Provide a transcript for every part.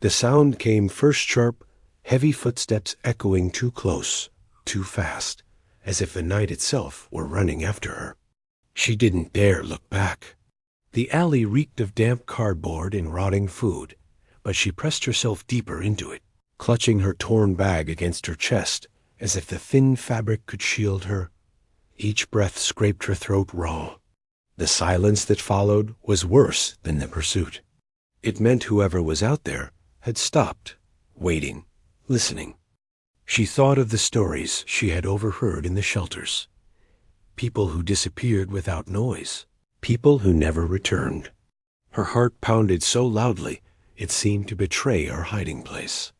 The sound came first sharp, heavy footsteps echoing too close, too fast, as if the night itself were running after her. She didn't dare look back. The alley reeked of damp cardboard and rotting food, but she pressed herself deeper into it, clutching her torn bag against her chest as if the thin fabric could shield her. Each breath scraped her throat raw. The silence that followed was worse than the pursuit. It meant whoever was out there had stopped, waiting, listening. She thought of the stories she had overheard in the shelters. People who disappeared without noise. People who never returned. Her heart pounded so loudly it seemed to betray her hiding place.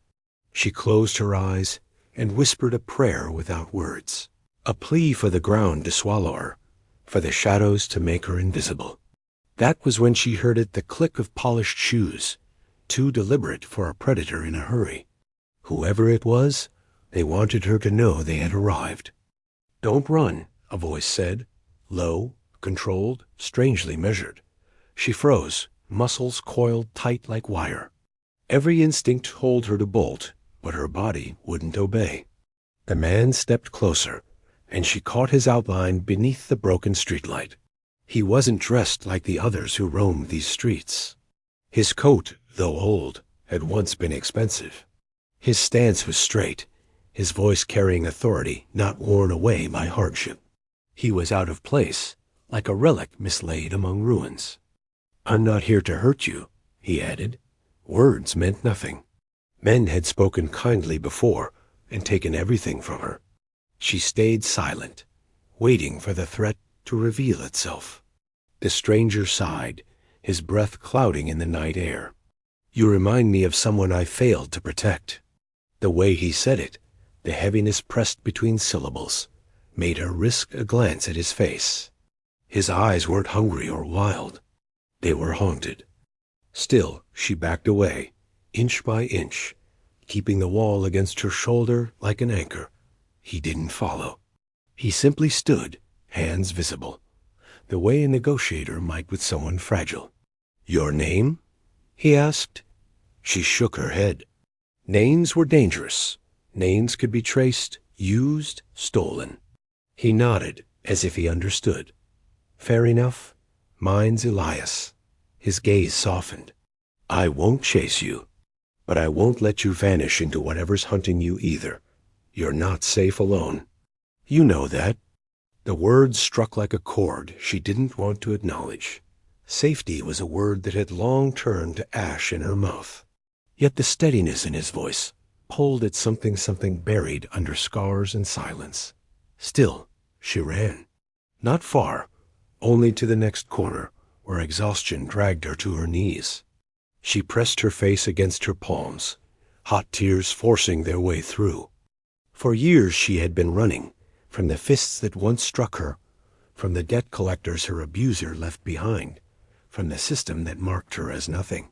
She closed her eyes and whispered a prayer without words, a plea for the ground to swallow her, for the shadows to make her invisible. That was when she heard the click of polished shoes, too deliberate for a predator in a hurry. Whoever it was, they wanted her to know they had arrived. "Don't run," a voice said, low, controlled, strangely measured. She froze, muscles coiled tight like wire. Every instinct told her to bolt, but her body wouldn't obey. The man stepped closer, and she caught his outline beneath the broken streetlight. He wasn't dressed like the others who roamed these streets. His coat, though old, had once been expensive. His stance was straight, his voice carrying authority not worn away by hardship. He was out of place, like a relic mislaid among ruins. "I'm not here to hurt you," he added. Words meant nothing. Men had spoken kindly before and taken everything from her. She stayed silent, waiting for the threat to reveal itself. The stranger sighed, his breath clouding in the night air. "You remind me of someone I failed to protect." The way he said it, the heaviness pressed between syllables, made her risk a glance at his face. His eyes weren't hungry or wild. They were haunted. Still, she backed away, inch by inch, keeping the wall against her shoulder like an anchor. He didn't follow. He simply stood, hands visible, the way a negotiator might with someone fragile. "Your name?" he asked. She shook her head. Names were dangerous. Names could be traced, used, stolen. He nodded, as if he understood. "Fair enough. Mine's Elias." His gaze softened. "I won't chase you, but I won't let you vanish into whatever's hunting you either. You're not safe alone. You know that." The words struck like a chord she didn't want to acknowledge. Safety was a word that had long turned to ash in her mouth. Yet the steadiness in his voice pulled at something buried under scars and silence. Still, she ran. Not far, only to the next corner, where exhaustion dragged her to her knees. She pressed her face against her palms, hot tears forcing their way through. For years she had been running, from the fists that once struck her, from the debt collectors her abuser left behind, from the system that marked her as nothing.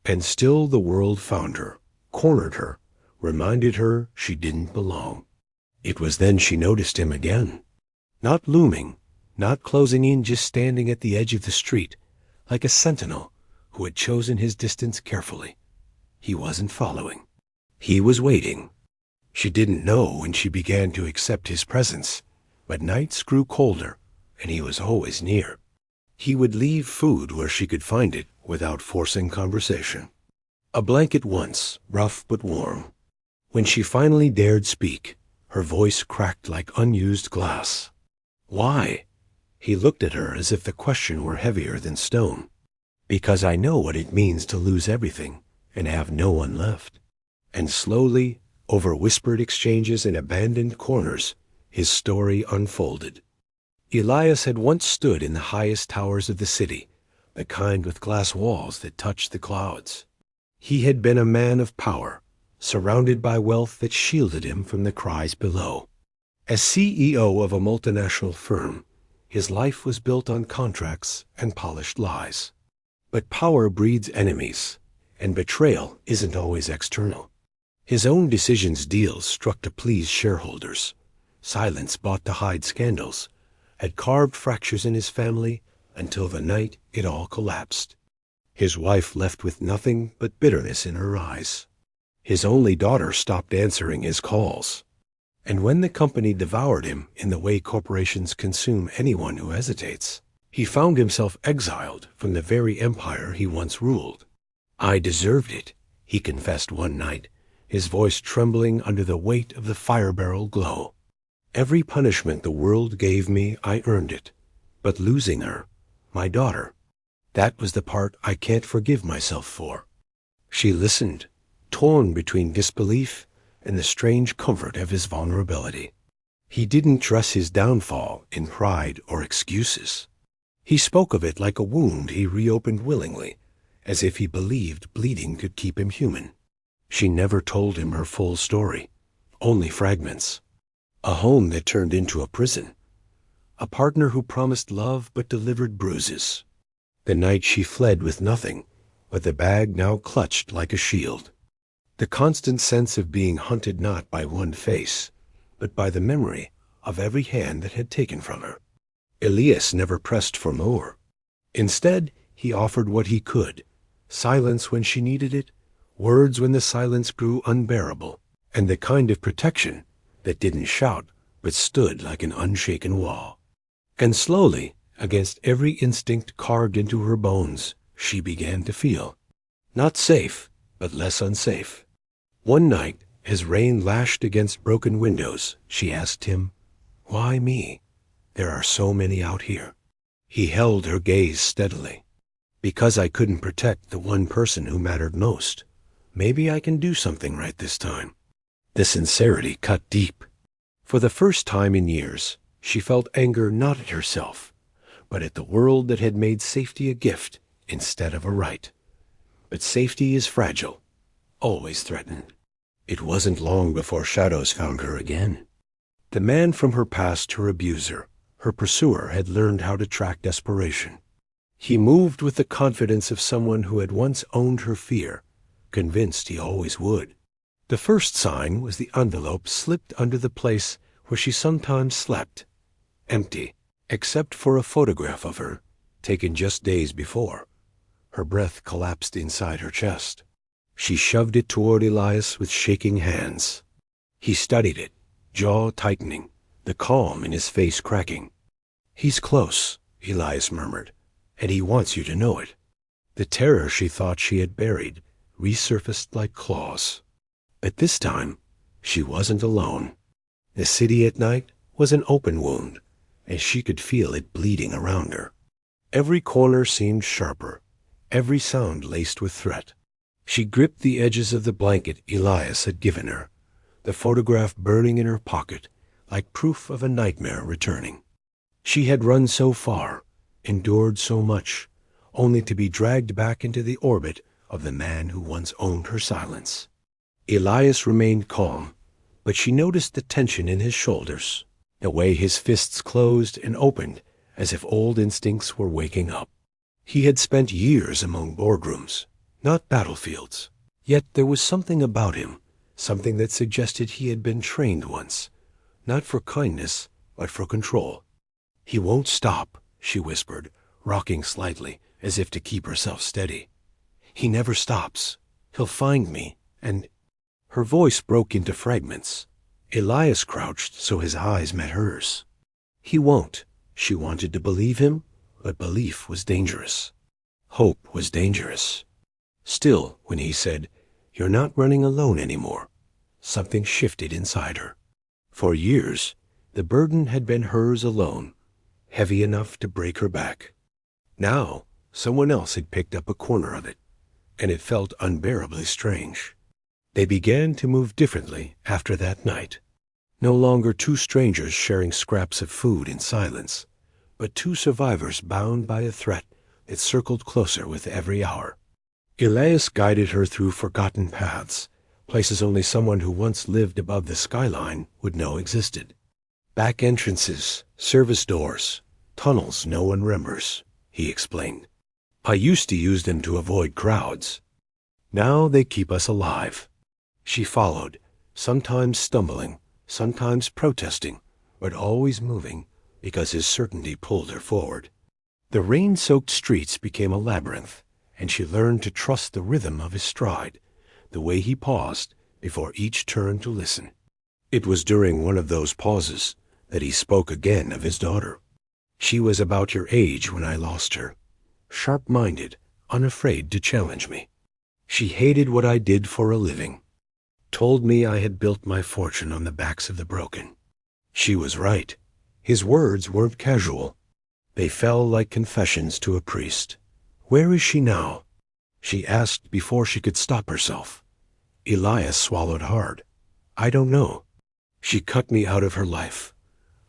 And still the world found her, cornered her, reminded her she didn't belong. It was then she noticed him again. Not looming, not closing in, just standing at the edge of the street, like a sentinel who had chosen his distance carefully. He wasn't following. He was waiting. She didn't know when she began to accept his presence, but nights grew colder, and he was always near. He would leave food where she could find it without forcing conversation. A blanket once, rough but warm. When she finally dared speak, her voice cracked like unused glass. "Why?" He looked at her as if the question were heavier than stone. "Because I know what it means to lose everything and have no one left." And slowly, over whispered exchanges and abandoned corners, his story unfolded. Elias had once stood in the highest towers of the city, the kind with glass walls that touched the clouds. He had been a man of power, surrounded by wealth that shielded him from the cries below. As CEO of a multinational firm, his life was built on contracts and polished lies. But power breeds enemies, and betrayal isn't always external. His own decisions deals struck to please shareholders. Silence bought to hide scandals, had carved fractures in his family until the night it all collapsed. His wife left with nothing but bitterness in her eyes. His only daughter stopped answering his calls. And when the company devoured him in the way corporations consume anyone who hesitates, he found himself exiled from the very empire he once ruled. "I deserved it," he confessed one night, his voice trembling under the weight of the fire barrel glow. "Every punishment the world gave me, I earned it. But losing her, my daughter, that was the part I can't forgive myself for." She listened, torn between disbelief and the strange comfort of his vulnerability. He didn't dress his downfall in pride or excuses. He spoke of it like a wound he reopened willingly, as if he believed bleeding could keep him human. She never told him her full story, only fragments. A home that turned into a prison. A partner who promised love but delivered bruises. The night she fled with nothing but the bag now clutched like a shield. The constant sense of being hunted not by one face, but by the memory of every hand that had taken from her. Elias never pressed for more. Instead, he offered what he could, silence when she needed it, words when the silence grew unbearable, and the kind of protection that didn't shout but stood like an unshaken wall. And slowly, against every instinct carved into her bones, she began to feel. Not safe, but less unsafe. One night, as rain lashed against broken windows, she asked him, "Why me? There are so many out here." He held her gaze steadily. "Because I couldn't protect the one person who mattered most. Maybe I can do something right this time." The sincerity cut deep. For the first time in years, she felt anger not at herself, but at the world that had made safety a gift instead of a right. But safety is fragile, always threatened. It wasn't long before shadows found her again. The man from her past, her abuser, her pursuer, had learned how to track desperation. He moved with the confidence of someone who had once owned her fear, convinced he always would. The first sign was the envelope slipped under the place where she sometimes slept, empty, except for a photograph of her, taken just days before. Her breath collapsed inside her chest. She shoved it toward Elias with shaking hands. He studied it, jaw tightening, the calm in his face cracking. "He's close," Elias murmured, "and he wants you to know it." The terror she thought she had buried resurfaced like claws. But this time, she wasn't alone. The city at night was an open wound, and she could feel it bleeding around her. Every corner seemed sharper, every sound laced with threat. She gripped the edges of the blanket Elias had given her, the photograph burning in her pocket like proof of a nightmare returning. She had run so far, endured so much, only to be dragged back into the orbit of the man who once owned her silence. Elias remained calm, but she noticed the tension in his shoulders, the way his fists closed and opened as if old instincts were waking up. He had spent years among boardrooms, not battlefields, yet there was something about him, something that suggested he had been trained once, not for kindness, but for control. "He won't stop," she whispered, rocking slightly as if to keep herself steady. "He never stops. He'll find me, and—" Her voice broke into fragments. Elias crouched so his eyes met hers. "He won't." She wanted to believe him, but belief was dangerous. Hope was dangerous. Still, when he said, "You're not running alone anymore," something shifted inside her. For years, the burden had been hers alone, heavy enough to break her back. Now, someone else had picked up a corner of it, and it felt unbearably strange. They began to move differently after that night. No longer two strangers sharing scraps of food in silence, but two survivors bound by a threat that circled closer with every hour. Elias guided her through forgotten paths, places only someone who once lived above the skyline would know existed. Back entrances, service doors, tunnels no one remembers, he explained. "I used to use them to avoid crowds. Now they keep us alive." She followed, sometimes stumbling, sometimes protesting, but always moving because his certainty pulled her forward. The rain-soaked streets became a labyrinth, and she learned to trust the rhythm of his stride, the way he paused before each turn to listen. It was during one of those pauses that he spoke again of his daughter. She was about your age when I lost her, sharp-minded, unafraid to challenge me. She hated what I did for a living, told me I had built my fortune on the backs of the broken. She was right. His words weren't casual. They fell like confessions to a priest. Where is she now? She asked before she could stop herself. Elias swallowed hard. I don't know. She cut me out of her life.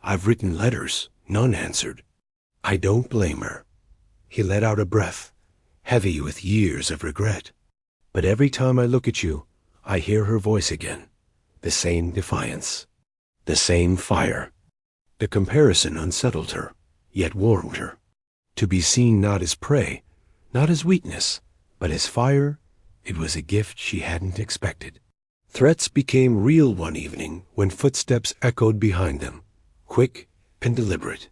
I've written letters, none answered. I don't blame her. He let out a breath, heavy with years of regret. But every time I look at you, I hear her voice again. The same defiance. The same fire. The comparison unsettled her, yet warmed her. To be seen not as prey, not as weakness, but as fire, it was a gift she hadn't expected. Threats became real one evening when footsteps echoed behind them, quick and deliberate.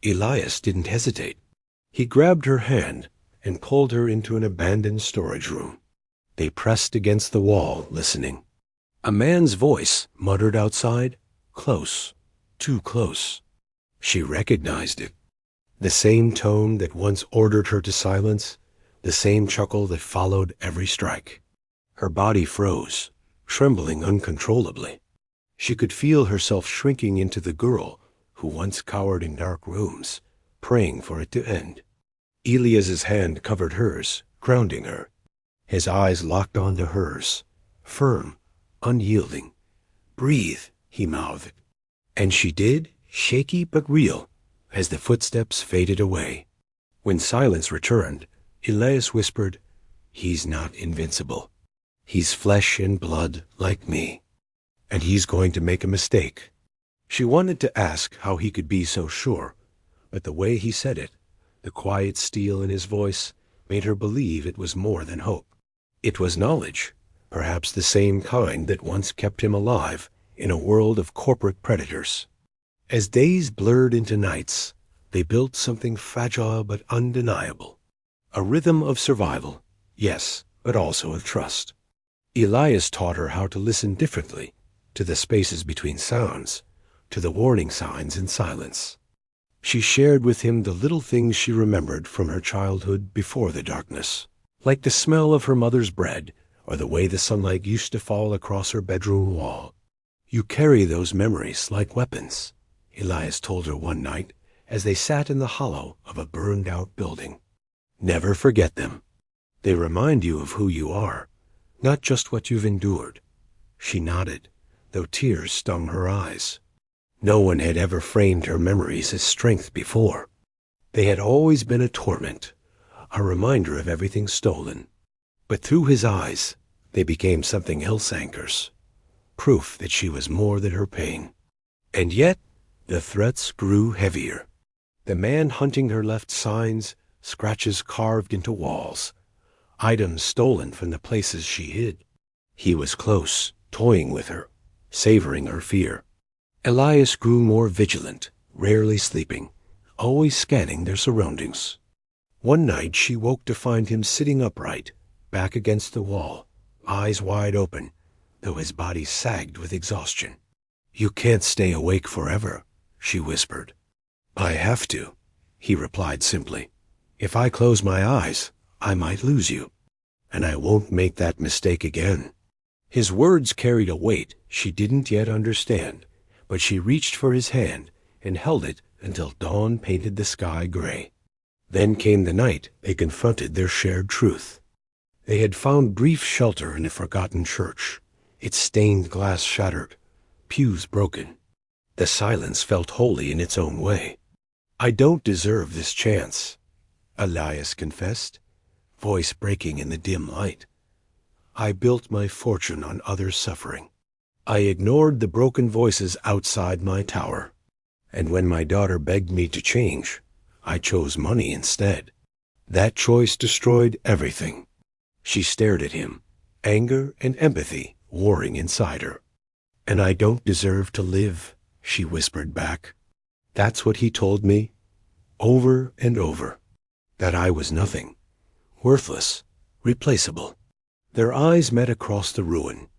Elias didn't hesitate. He grabbed her hand and pulled her into an abandoned storage room. They pressed against the wall, listening. A man's voice muttered outside, close, too close. She recognized it. The same tone that once ordered her to silence, the same chuckle that followed every strike. Her body froze, trembling uncontrollably. She could feel herself shrinking into the girl who once cowered in dark rooms, praying for it to end. Elias's hand covered hers, grounding her. His eyes locked onto hers, firm, unyielding. Breathe, he mouthed. And she did, shaky but real, as the footsteps faded away. When silence returned, Elias whispered, He's not invincible. He's flesh and blood like me. And he's going to make a mistake. She wanted to ask how he could be so sure, but the way he said it, the quiet steel in his voice, made her believe it was more than hope. It was knowledge, perhaps the same kind that once kept him alive in a world of corporate predators. As days blurred into nights, they built something fragile but undeniable. A rhythm of survival, yes, but also of trust. Elias taught her how to listen differently, to the spaces between sounds, to the warning signs in silence. She shared with him the little things she remembered from her childhood before the darkness, like the smell of her mother's bread or the way the sunlight used to fall across her bedroom wall. You carry those memories like weapons, Elias told her one night as they sat in the hollow of a burned-out building. Never forget them. They remind you of who you are, not just what you've endured. She nodded, though tears stung her eyes. No one had ever framed her memories as strength before. They had always been a torment, a reminder of everything stolen. But through his eyes, they became something else, anchors, proof that she was more than her pain. And yet, the threats grew heavier. The man hunting her left signs, scratches carved into walls, items stolen from the places she hid. He was close, toying with her, savoring her fear. Elias grew more vigilant, rarely sleeping, always scanning their surroundings. One night she woke to find him sitting upright, back against the wall, eyes wide open, though his body sagged with exhaustion. You can't stay awake forever, she whispered. I have to, he replied simply. If I close my eyes, I might lose you, and I won't make that mistake again. His words carried a weight she didn't yet understand, but she reached for his hand and held it until dawn painted the sky gray. Then came the night they confronted their shared truth. They had found brief shelter in a forgotten church, its stained glass shattered, pews broken. The silence felt holy in its own way. I don't deserve this chance, Elias confessed, voice breaking in the dim light. I built my fortune on others' suffering. I ignored the broken voices outside my tower. And when my daughter begged me to change, I chose money instead. That choice destroyed everything. She stared at him, anger and empathy warring inside her. And I don't deserve to live, she whispered back. That's what he told me, over and over, that I was nothing, Worthless, replaceable. Their eyes met across the ruin.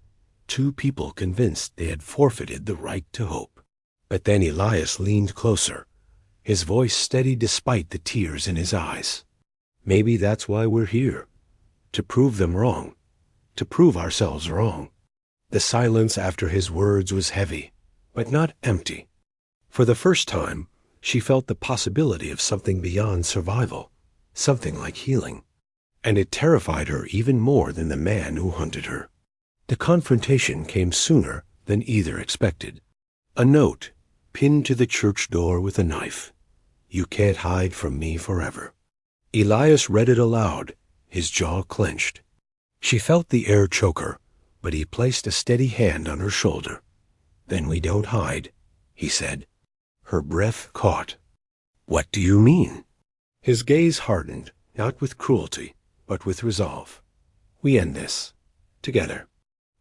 Two people convinced they had forfeited the right to hope. But then Elias leaned closer, his voice steady despite the tears in his eyes. Maybe that's why we're here. To prove them wrong. To prove ourselves wrong. The silence after his words was heavy, but not empty. For the first time, she felt the possibility of something beyond survival, something like healing. And it terrified her even more than the man who hunted her. The confrontation came sooner than either expected. A note, pinned to the church door with a knife. You can't hide from me forever. Elias read it aloud, his jaw clenched. She felt the air choke her, but he placed a steady hand on her shoulder. Then we don't hide, he said. Her breath caught. What do you mean? His gaze hardened, not with cruelty, but with resolve. We end this. Together.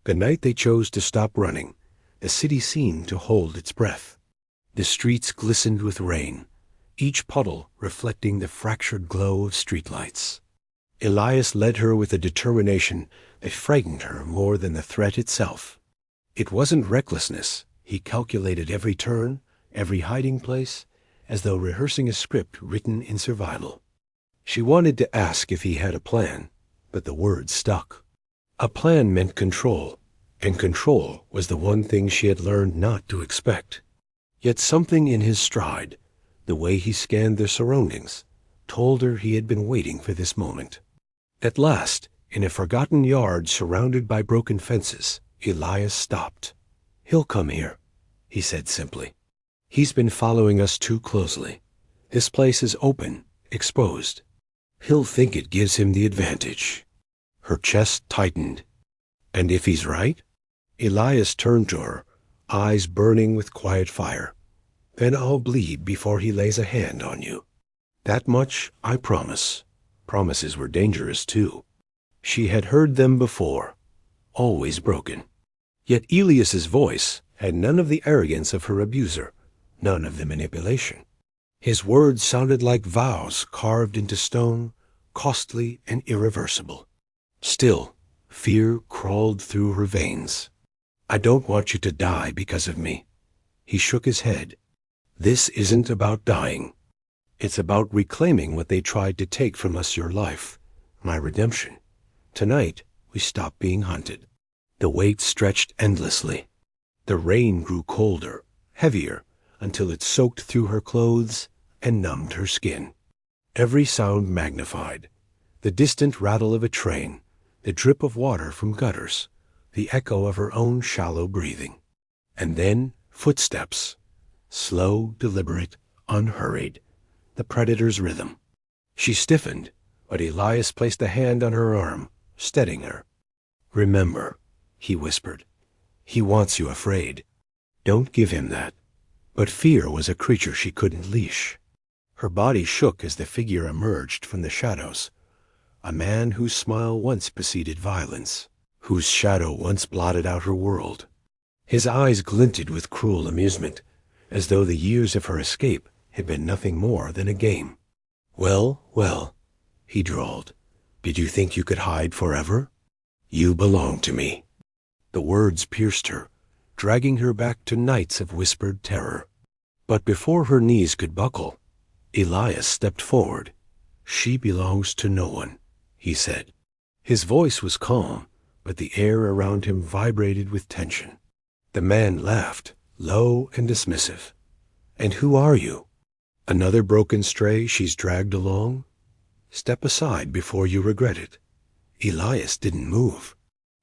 The night they chose to stop running, the city seemed to hold its breath. The streets glistened with rain, each puddle reflecting the fractured glow of streetlights. Elias led her with a determination that frightened her more than the threat itself. It wasn't recklessness. He calculated every turn, every hiding place, as though rehearsing a script written in survival. She wanted to ask if he had a plan, but the words stuck. A plan meant control, and control was the one thing she had learned not to expect. Yet something in his stride, the way he scanned their surroundings, told her he had been waiting for this moment. At last, in a forgotten yard surrounded by broken fences, Elias stopped. He'll come here, he said simply. He's been following us too closely. This place is open, exposed. He'll think it gives him the advantage. Her chest tightened. And if he's right? Elias turned to her, eyes burning with quiet fire. Then I'll bleed before he lays a hand on you. That much I promise. Promises were dangerous, too. She had heard them before, always broken. Yet Elias's voice had none of the arrogance of her abuser, none of the manipulation. His words sounded like vows carved into stone, costly and irreversible. Still, fear crawled through her veins. I don't want you to die because of me. He shook his head. This isn't about dying. It's about reclaiming what they tried to take from us, your life, my redemption. Tonight, we stop being hunted. The wait stretched endlessly. The rain grew colder, heavier, until it soaked through her clothes and numbed her skin. Every sound magnified. The distant rattle of a train, the drip of water from gutters, the echo of her own shallow breathing. And then footsteps, slow, deliberate, unhurried, the predator's rhythm. She stiffened, but Elias placed a hand on her arm, steadying her. Remember, he whispered, he wants you afraid. Don't give him that. But fear was a creature she couldn't leash. Her body shook as the figure emerged from the shadows. A man whose smile once preceded violence, whose shadow once blotted out her world. His eyes glinted with cruel amusement, as though the years of her escape had been nothing more than a game. Well, well, he drawled. Did you think you could hide forever? You belong to me. The words pierced her, dragging her back to nights of whispered terror. But before her knees could buckle, Elias stepped forward. She belongs to no one, he said. His voice was calm, but the air around him vibrated with tension. The man laughed, low and dismissive. And who are you? Another broken stray she's dragged along? Step aside before you regret it. Elias didn't move.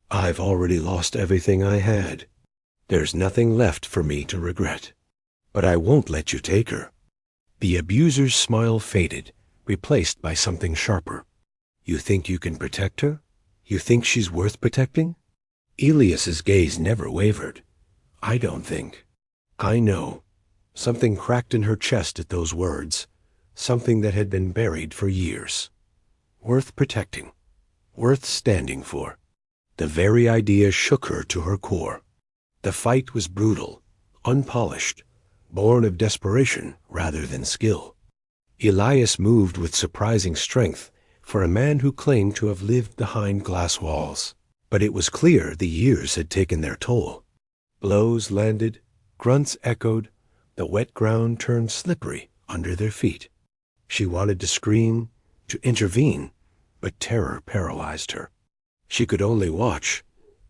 I've already lost everything I had. There's nothing left for me to regret. But I won't let you take her. The abuser's smile faded, replaced by something sharper. You think you can protect her? You think she's worth protecting? Elias's gaze never wavered. I don't think. I know. Something cracked in her chest at those words, something that had been buried for years. Worth protecting, worth standing for. The very idea shook her to her core. The fight was brutal, unpolished, born of desperation rather than skill. Elias moved with surprising strength, for a man who claimed to have lived behind glass walls. But it was clear the years had taken their toll. Blows landed, grunts echoed, the wet ground turned slippery under their feet. She wanted to scream, to intervene, but terror paralyzed her. She could only watch,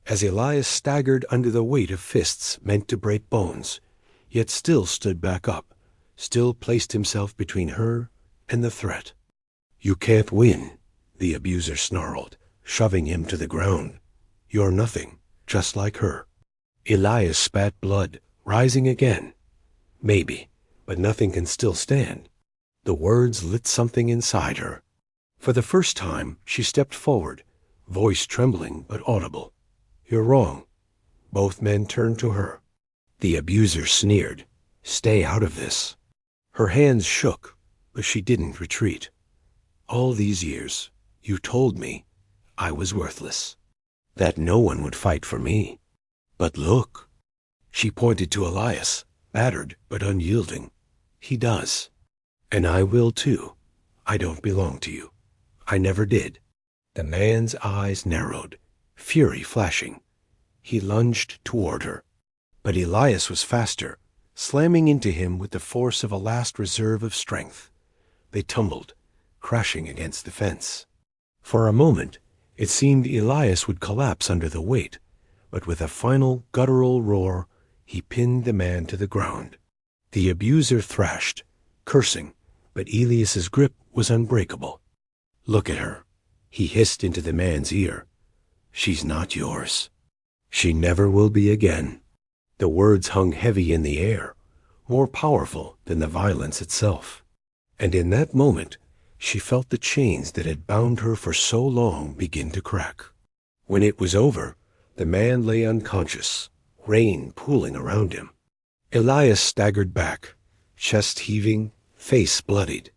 as Elias staggered under the weight of fists meant to break bones, yet still stood back up, still placed himself between her and the threat. "You can't win," the abuser snarled, shoving him to the ground. "You're nothing, just like her." Elias spat blood, rising again. "Maybe, but nothing can still stand." The words lit something inside her. For the first time, she stepped forward, voice trembling but audible. "You're wrong." Both men turned to her. The abuser sneered. "Stay out of this." Her hands shook, but she didn't retreat. "All these years, you told me I was worthless, that no one would fight for me. But look." She pointed to Elias, battered but unyielding. "He does. And I will too. I don't belong to you. I never did." The man's eyes narrowed, fury flashing. He lunged toward her. But Elias was faster, slamming into him with the force of a last reserve of strength. They tumbled, crashing against the fence. For a moment, it seemed Elias would collapse under the weight, but with a final guttural roar, he pinned the man to the ground. The abuser thrashed, cursing, but Elias's grip was unbreakable. "Look at her," he hissed into the man's ear. "She's not yours. She never will be again." The words hung heavy in the air, more powerful than the violence itself. And in that moment, she felt the chains that had bound her for so long begin to crack. When it was over, the man lay unconscious, rain pooling around him. Elias staggered back, chest heaving, face bloodied.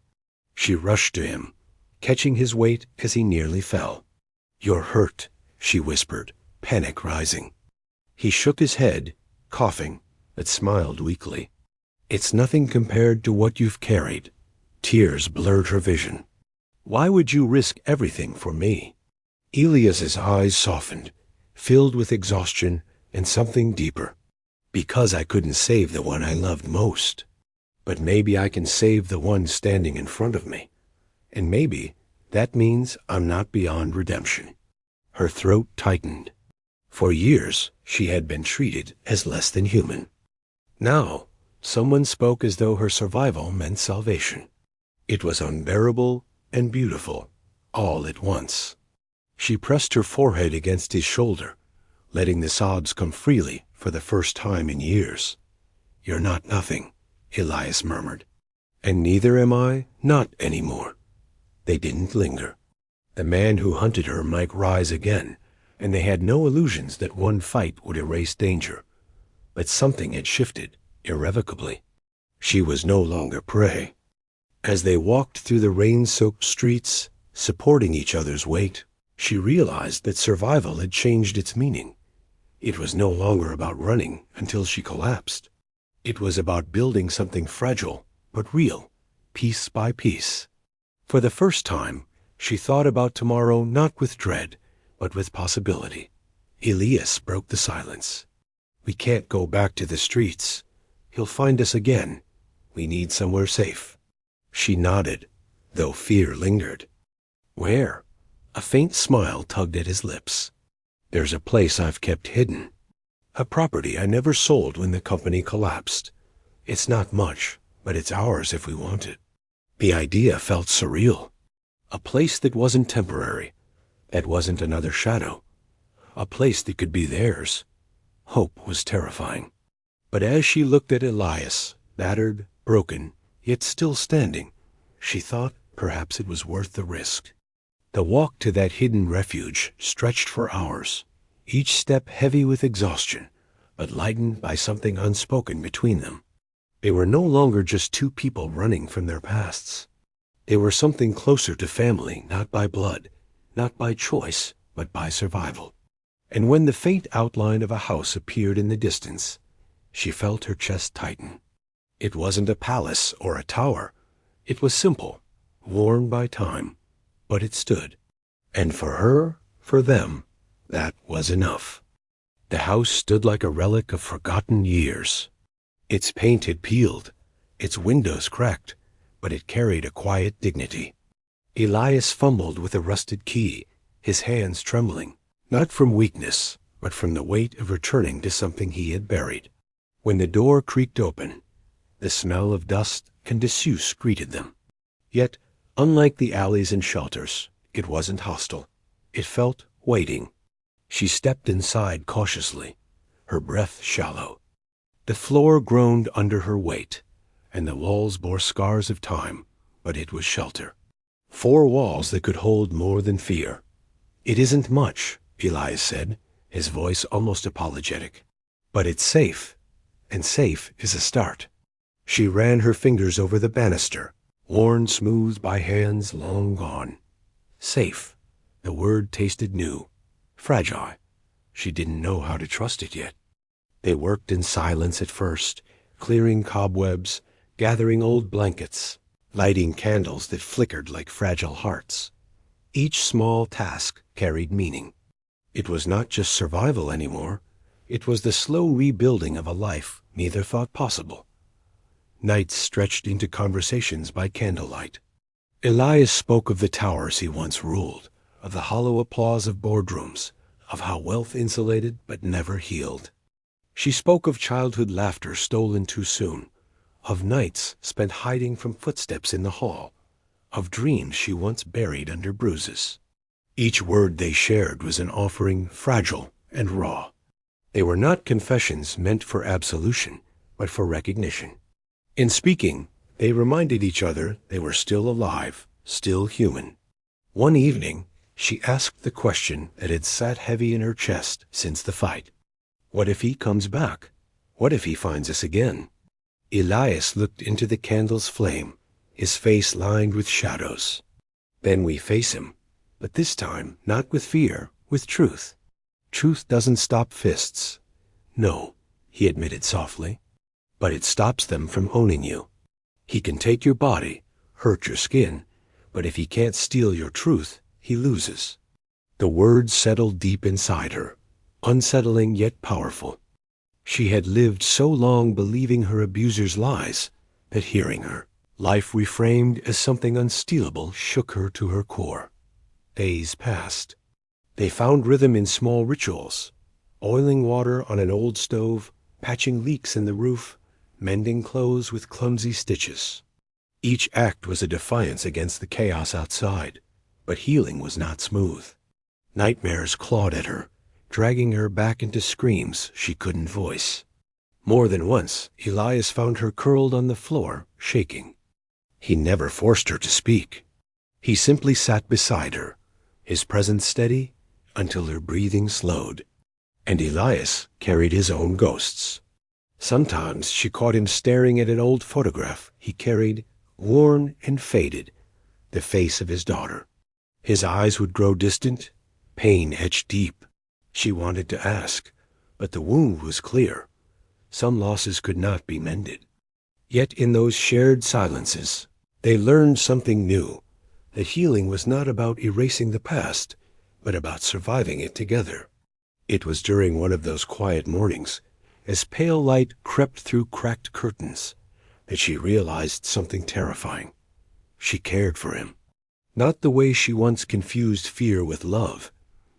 She rushed to him, catching his weight as he nearly fell. "You're hurt," she whispered, panic rising. He shook his head, coughing, but smiled weakly. "It's nothing compared to what you've carried." Tears blurred her vision. "Why would you risk everything for me?" Elias's eyes softened, filled with exhaustion and something deeper. "Because I couldn't save the one I loved most. But maybe I can save the one standing in front of me. And maybe that means I'm not beyond redemption." Her throat tightened. For years, she had been treated as less than human. Now, someone spoke as though her survival meant salvation. It was unbearable and beautiful, all at once. She pressed her forehead against his shoulder, letting the sobs come freely for the first time in years. "You're not nothing," Elias murmured. "And neither am I not anymore." They didn't linger. The man who hunted her might rise again, and they had no illusions that one fight would erase danger. But something had shifted, irrevocably. She was no longer prey. As they walked through the rain-soaked streets, supporting each other's weight, she realized that survival had changed its meaning. It was no longer about running until she collapsed. It was about building something fragile but real, piece by piece. For the first time, she thought about tomorrow not with dread, but with possibility. Elias broke the silence. "We can't go back to the streets. He'll find us again. We need somewhere safe." She nodded, though fear lingered. "Where?" A faint smile tugged at his lips. "There's a place I've kept hidden. A property I never sold when the company collapsed. It's not much, but it's ours if we want it." The idea felt surreal. A place that wasn't temporary, that wasn't another shadow. A place that could be theirs. Hope was terrifying. But as she looked at Elias, battered, broken, yet still standing, she thought perhaps it was worth the risk. The walk to that hidden refuge stretched for hours, each step heavy with exhaustion, but lightened by something unspoken between them. They were no longer just two people running from their pasts. They were something closer to family, not by blood, not by choice, but by survival. And when the faint outline of a house appeared in the distance, she felt her chest tighten. It wasn't a palace or a tower. It was simple, worn by time, but it stood. And for her, for them, that was enough. The house stood like a relic of forgotten years. Its paint had peeled, its windows cracked, but it carried a quiet dignity. Elias fumbled with a rusted key, his hands trembling, not from weakness, but from the weight of returning to something he had buried. When the door creaked open, the smell of dust and disuse greeted them. Yet, unlike the alleys and shelters, it wasn't hostile. It felt waiting. She stepped inside cautiously, her breath shallow. The floor groaned under her weight, and the walls bore scars of time, but it was shelter. 4 walls that could hold more than fear. "It isn't much," Elias said, his voice almost apologetic. "But it's safe, and safe is a start." She ran her fingers over the banister, worn smooth by hands long gone. Safe. The word tasted new. Fragile. She didn't know how to trust it yet. They worked in silence at first, clearing cobwebs, gathering old blankets, lighting candles that flickered like fragile hearts. Each small task carried meaning. It was not just survival anymore. It was the slow rebuilding of a life neither thought possible. Nights stretched into conversations by candlelight. Elias spoke of the towers he once ruled, of the hollow applause of boardrooms, of how wealth insulated but never healed. She spoke of childhood laughter stolen too soon, of nights spent hiding from footsteps in the hall, of dreams she once buried under bruises. Each word they shared was an offering fragile and raw. They were not confessions meant for absolution, but for recognition. In speaking, they reminded each other they were still alive, still human. One evening, she asked the question that had sat heavy in her chest since the fight. What if he comes back? What if he finds us again? Elias looked into the candle's flame, his face lined with shadows. Then we face him, but this time not with fear, with truth. Truth doesn't stop fists. No, he admitted softly, but it stops them from owning you. He can take your body, hurt your skin, but if he can't steal your truth, he loses. The words settled deep inside her, unsettling yet powerful. She had lived so long believing her abuser's lies that hearing her, life reframed as something unstealable, shook her to her core. Days passed. They found rhythm in small rituals, oiling water on an old stove, patching leaks in the roof, mending clothes with clumsy stitches. Each act was a defiance against the chaos outside, but healing was not smooth. Nightmares clawed at her, dragging her back into screams she couldn't voice. More than once, Elias found her curled on the floor, shaking. He never forced her to speak. He simply sat beside her, his presence steady until her breathing slowed. And Elias carried his own ghosts. Sometimes she caught him staring at an old photograph he carried, worn and faded, the face of his daughter. His eyes would grow distant, pain etched deep. She wanted to ask, but the wound was clear. Some losses could not be mended. Yet in those shared silences, they learned something new, that healing was not about erasing the past, but about surviving it together. It was during one of those quiet mornings, as pale light crept through cracked curtains, that she realized something terrifying. She cared for him. Not the way she once confused fear with love,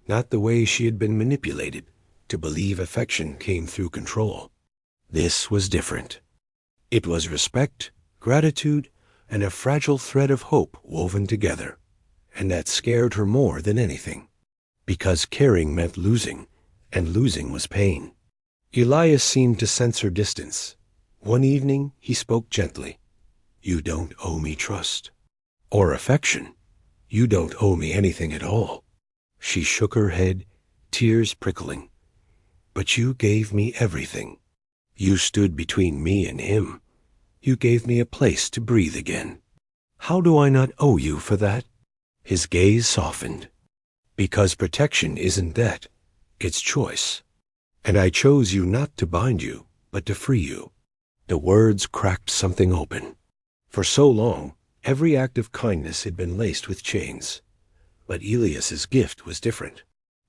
not the way she had been manipulated to believe affection came through control. This was different. It was respect, gratitude, and a fragile thread of hope woven together, and that scared her more than anything, because caring meant losing, and losing was pain. Elias seemed to sense her distance. One evening he spoke gently. "You don't owe me trust. Or affection. You don't owe me anything at all." She shook her head, tears prickling. "But you gave me everything. You stood between me and him. You gave me a place to breathe again. How do I not owe you for that?" His gaze softened. "Because protection isn't debt, it's choice. And I chose you not to bind you, but to free you." The words cracked something open. For so long, every act of kindness had been laced with chains. But Elias's gift was different.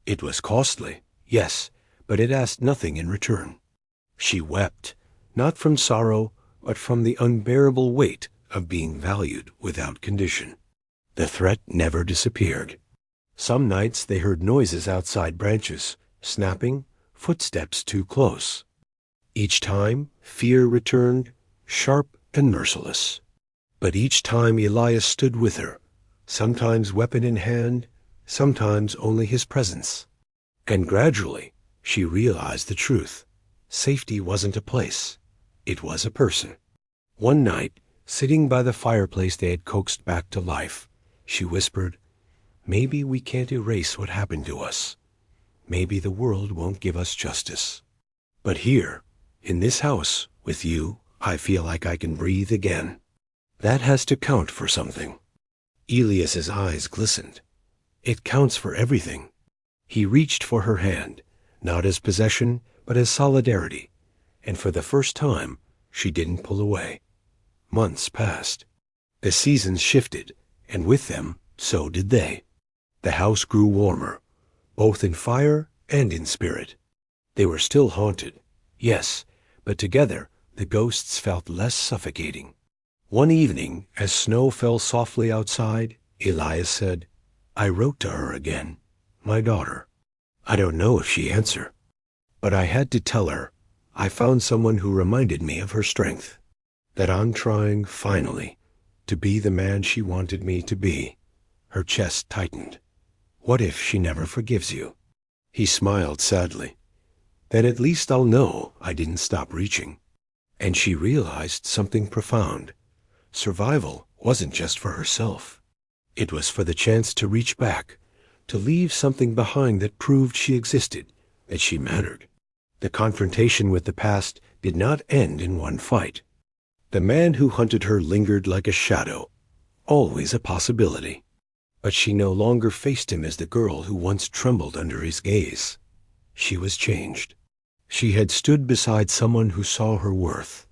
It was costly, yes, but it asked nothing in return. She wept, not from sorrow, but from the unbearable weight of being valued without condition. The threat never disappeared. Some nights they heard noises outside branches, snapping, footsteps too close. Each time, fear returned, sharp and merciless. But each time Elias stood with her, sometimes weapon in hand, sometimes only his presence. And gradually, she realized the truth. Safety wasn't a place. It was a person. One night, sitting by the fireplace they had coaxed back to life, she whispered, "Maybe we can't erase what happened to us. Maybe the world won't give us justice. But here, in this house, with you, I feel like I can breathe again. That has to count for something." Elias's eyes glistened. "It counts for everything." He reached for her hand, not as possession, but as solidarity, and for the first time, she didn't pull away. Months passed. The seasons shifted, and with them, so did they. The house grew warmer, both in fire and in spirit. They were still haunted, yes, but together the ghosts felt less suffocating. One evening, as snow fell softly outside, Elias said, "I wrote to her again, my daughter. I don't know if she answered, but I had to tell her I found someone who reminded me of her strength, that I'm trying, finally, to be the man she wanted me to be." Her chest tightened. "What if she never forgives you?" He smiled sadly. "Then at least I'll know I didn't stop reaching." And she realized something profound. Survival wasn't just for herself. It was for the chance to reach back, to leave something behind that proved she existed, that she mattered. The confrontation with the past did not end in one fight. The man who hunted her lingered like a shadow, always a possibility. But she no longer faced him as the girl who once trembled under his gaze. She was changed. She had stood beside someone who saw her worth.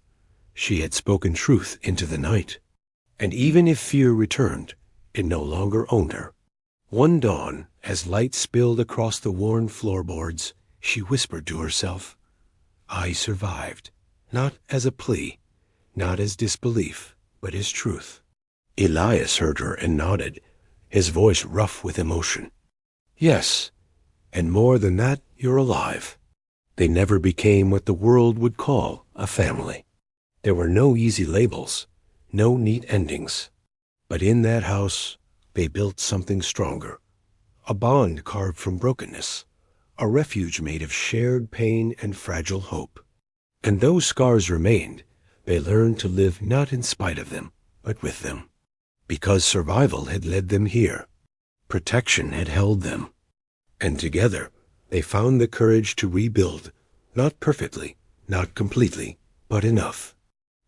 She had spoken truth into the night. And even if fear returned, it no longer owned her. One dawn, as light spilled across the worn floorboards, she whispered to herself, "I survived," not as a plea, not as disbelief, but as truth. Elias heard her and nodded, his voice rough with emotion. "Yes, and more than that, you're alive." They never became what the world would call a family. There were no easy labels, no neat endings. But in that house, they built something stronger. A bond carved from brokenness, a refuge made of shared pain and fragile hope. And those scars remained. They learned to live not in spite of them, but with them. Because survival had led them here. Protection had held them. And together, they found the courage to rebuild, not perfectly, not completely, but enough.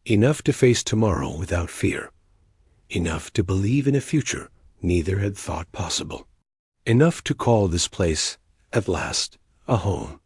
Enough to face tomorrow without fear. Enough to believe in a future neither had thought possible. Enough to call this place, at last, a home.